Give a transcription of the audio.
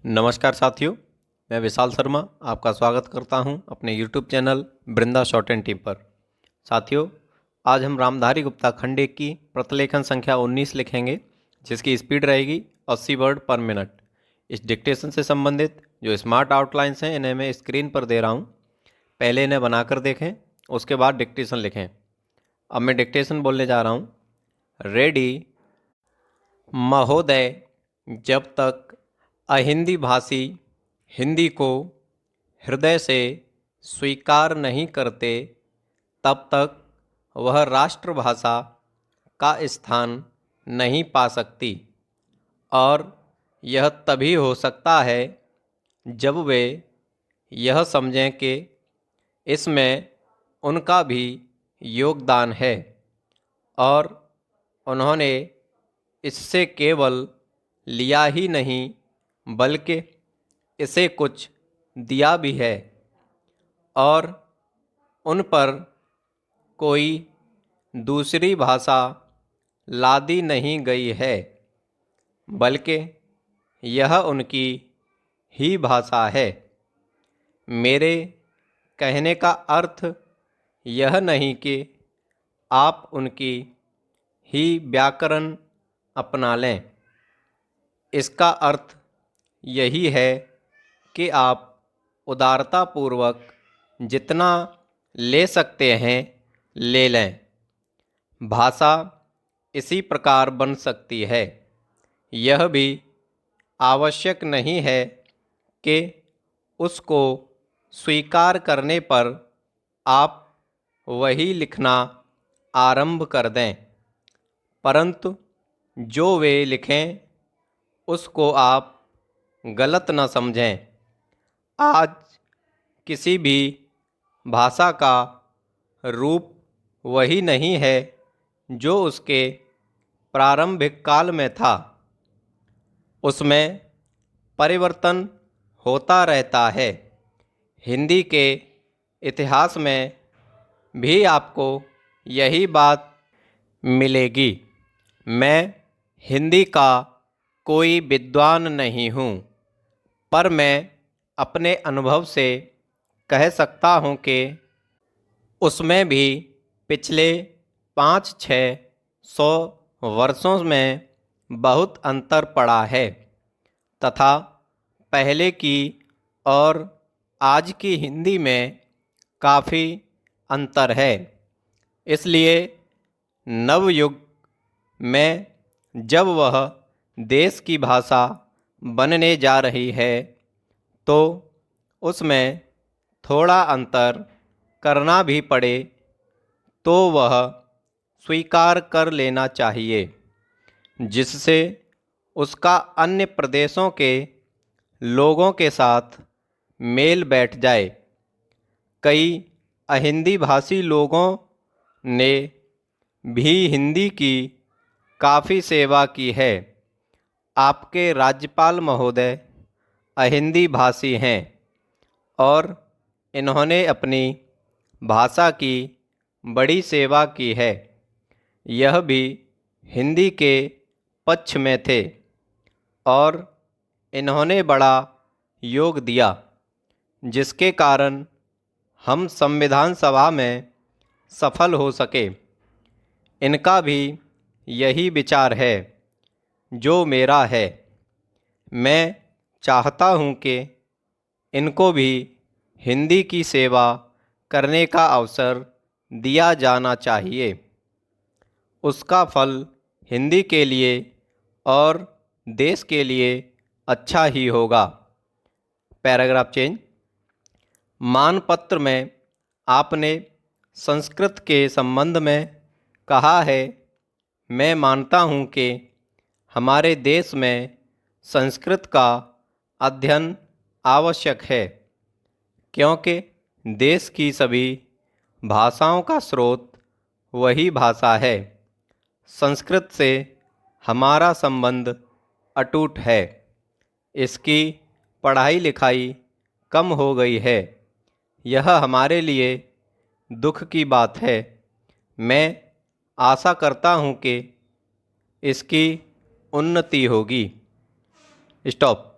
नमस्कार साथियों, मैं विशाल शर्मा आपका स्वागत करता हूं अपने YouTube channel Vrinda short and tip पर। साथियों, आज हम रामधारी गुप्ता खंड 1 की प्रतिलेखन संख्या 19 लिखेंगे, जिसकी स्पीड रहेगी 80 वर्ड पर मिनट। इस डिक्टेशन से संबंधित जो स्मार्ट आउटलाइंस हैं इन्हें मैं स्क्रीन पर दे रहा हूँ। पहले इन्हें बनाकर देखें, उसके बाद डिक्टेशन लिखें। अब मैं डिक्टेशन बोलने जा रहा हूँ। रेडी महोदय जब तक अहिंदी भाषी हिंदी को हृदय से स्वीकार नहीं करते, तब तक वह राष्ट्रभाषा का स्थान नहीं पा सकती, और यह तभी हो सकता है जब वे यह समझें कि इसमें उनका भी योगदान है और उन्होंने इससे केवल लिया ही नहीं बल्कि इसे कुछ दिया भी है, और उन पर कोई दूसरी भाषा लादी नहीं गई है, बल्कि यह उनकी ही भाषा है। मेरे कहने का अर्थ यह नहीं कि आप उनकी ही व्याकरण अपना लें। इसका अर्थ यही है कि आप उदारतापूर्वक जितना ले सकते हैं ले लें। भाषा इसी प्रकार बन सकती है। यह भी आवश्यक नहीं है कि उसको स्वीकार करने पर आप वही लिखना आरंभ कर दें, परंतु जो वे लिखें उसको आप गलत न समझें। आज किसी भी भाषा का रूप वही नहीं है जो उसके प्रारंभिक काल में था। उसमें परिवर्तन होता रहता है। हिंदी के इतिहास में भी आपको यही बात मिलेगी। मैं हिंदी का कोई विद्वान नहीं हूँ, पर मैं अपने अनुभव से कह सकता हूँ कि उसमें भी पिछले 500-600 वर्षों में बहुत अंतर पड़ा है, तथा पहले की और आज की हिंदी में काफ़ी अंतर है। इसलिए नवयुग में जब वह देश की भाषा बनने जा रही है, तो उसमें थोड़ा अंतर करना भी पड़े तो वह स्वीकार कर लेना चाहिए, जिससे उसका अन्य प्रदेशों के लोगों के साथ मेल बैठ जाए। कई अहिंदी भाषी लोगों ने भी हिंदी की काफ़ी सेवा की है। आपके राज्यपाल महोदय अहिंदी भाषी हैं और इन्होंने अपनी भाषा की बड़ी सेवा की है। यह भी हिंदी के पक्ष में थे और इन्होंने बड़ा योग दिया, जिसके कारण हम संविधान सभा में सफल हो सके। इनका भी यही विचार है जो मेरा है। मैं चाहता हूँ कि इनको भी हिंदी की सेवा करने का अवसर दिया जाना चाहिए। उसका फल हिंदी के लिए और देश के लिए अच्छा ही होगा। Paragraph change. मानपत्र में आपने संस्कृत के संबंध में कहा है, मैं मानता हूँ कि हमारे देश में संस्कृत का अध्ययन आवश्यक है, क्योंकि देश की सभी भाषाओं का स्रोत वही भाषा है। संस्कृत से हमारा संबंध अटूट है। इसकी पढ़ाई लिखाई कम हो गई है। यह हमारे लिए दुख की बात है। मैं आशा करता हूँ कि इसकी उन्नति होगी। स्टॉप।